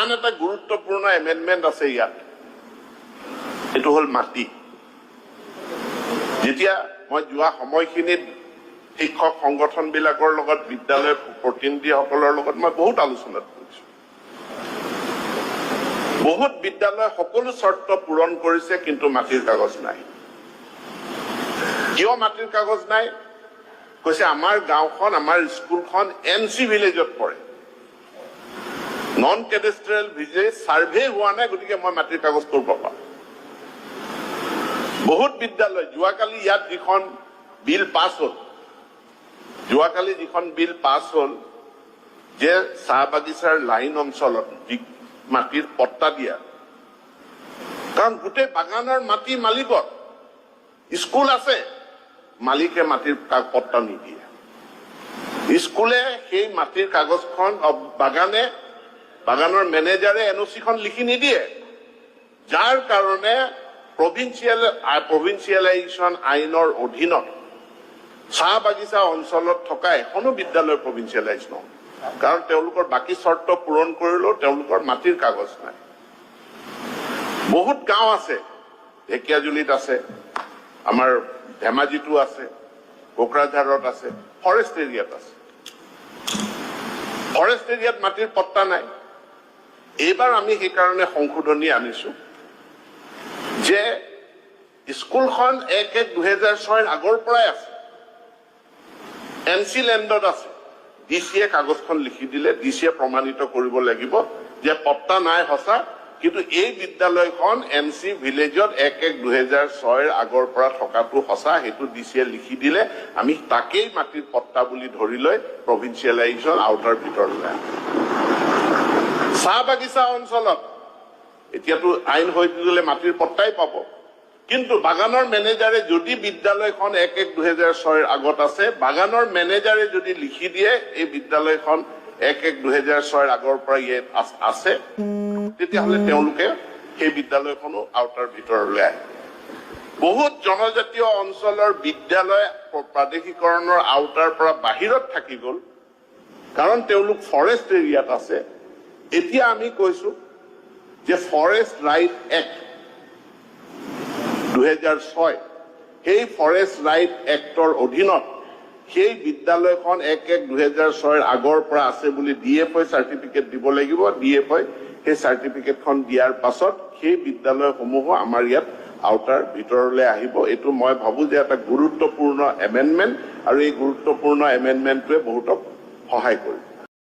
আন এটা গুৰুত্বপূৰ্ণ এমেণ্ডমেণ্ট আছে ইয়াত, এইটো হ'ল মাটি। যেতিয়া মই যোৱা সময়খিনিত শিক্ষক সংগঠনবিলাকৰ লগত, বিদ্যালয়ৰ প্ৰতিনিধিসকলৰ লগত মই বহুত আলোচনা কৰিছো। বহুত বিদ্যালয় সকলো চৰ্ত পূৰণ কৰিছে, কিন্তু মাটিৰ কাগজ নাই। কিয় মাটিৰ কাগজ নাই? কৈছে আমাৰ গাঁওখন, আমাৰ স্কুলখন NC ভিলেজত পৰে, নন কেডেষ্ট্ৰিয়েল ভিলেজ, চাৰ্ভে হোৱা নাই, গতিকে মই মাটিৰ কাগজ কৰিব পাৰোঁ। বহুত বিদ্যালয়, যোৱাকালি ইয়াত যিখন বিল পাছ হ'ল, যোৱাকালি যিখন বিল পাছ হ'ল যে চাহ বাগিচাৰ লাইন অঞ্চলত মাটিৰ পট্টা দিয়া, কাৰণ গোটেই বাগানৰ মাটি মালিকত, স্কুল আছে, মালিকে মাটিৰ পট্টা নিদিয়ে। স্কুলে সেই মাটিৰ কাগজখন, বাগানৰ মেনেজাৰে NOC-খন লিখি নিদিয়ে, যাৰ কাৰণে প্ৰভিন্সিয়েলাইজেশ্যন আইনৰ অধীনত চাহ বাগিচা অঞ্চলত থকা এখনো বিদ্যালয় প্ৰভিন্সিয়েলাইজ নহয়, কাৰণ তেওঁলোকৰ বাকী চৰ্ত পূৰণ কৰিলেও তেওঁলোকৰ মাটিৰ কাগজ নাই। বহুত গাঁও আছে, ঢেকিয়াজুলিত আছে, আমাৰ ধেমাজিতো আছে, কোকৰাঝাৰত আছে, ফৰেষ্ট এৰিয়াত আছে। ফৰেষ্ট এৰিয়াত মাটিৰ পট্টা নাই। এইবাৰ আমি সেইকাৰণে সংশোধনী আনিছো যে স্কুলখন 1/1/2006 আগৰ পৰাই আছে, NC লেণ্ডত আছে। ডিচিয়ে কাগজখন লিখি দিলে, ডিচিয়ে প্ৰমাণিত কৰিব লাগিব যে পট্টা নাই সঁচা, কিন্তু এই বিদ্যালয়খন NC ভিলেজত 1/1/2006 আগৰ পৰা থকাটো সঁচা, সেইটো ডিচিয়ে লিখি দিলে, আমি তাকেই মাটিৰ পট্টা বুলি ধৰি লৈ প্ৰভিন্সিয়েলাইজেশ্যন আউটাৰ ভিতৰলৈ। চাহ বাগিচা অঞ্চলত এতিয়াতো আইন হৈ দিলে মাটিৰ পট্টাই পাব, কিন্তু বাগানৰ মেনেজাৰে যদি বিদ্যালয়খন 1/1/2006 আগত আছে, বাগানৰ মেনেজাৰে যদি লিখি দিয়ে এই বিদ্যালয়খন 1/1/2006 আগৰ পৰা ইয়াত আছে, তেতিয়াহ'লে তেওঁলোকে সেই বিদ্যালয়খনো আউটাৰ ভিতৰলৈ আহে। বহুত জনজাতীয় অঞ্চলৰ বিদ্যালয় প্ৰাদেশিকৰণৰ আউটাৰ পৰা বাহিৰত থাকি গ'ল, কাৰণ তেওঁলোক ফৰেষ্ট এৰিয়াত আছে। এতিয়া আমি কৈছো যে ফৰেষ্ট ৰাইট এক্ট 2006, সেই ফৰেষ্ট ৰাইট এক্টৰ অধীনত সেই বিদ্যালয়খন 1/1/2006 আগৰ পৰা আছে বুলি DFI চাৰ্টিফিকেট দিব লাগিব। DFI সেই চাৰ্টিফিকেটখন দিয়াৰ পাছত সেই বিদ্যালয়সমূহো আমাৰ ইয়াত আউটাৰ ভিতৰলৈ আহিব। এইটো মই ভাবো যে এটা গুৰুত্বপূৰ্ণ এমেণ্ডমেণ্ট, আৰু এই গুৰুত্বপূৰ্ণ এমেণ্ডমেণ্টটোৱে বহুতক সহায় কৰিব।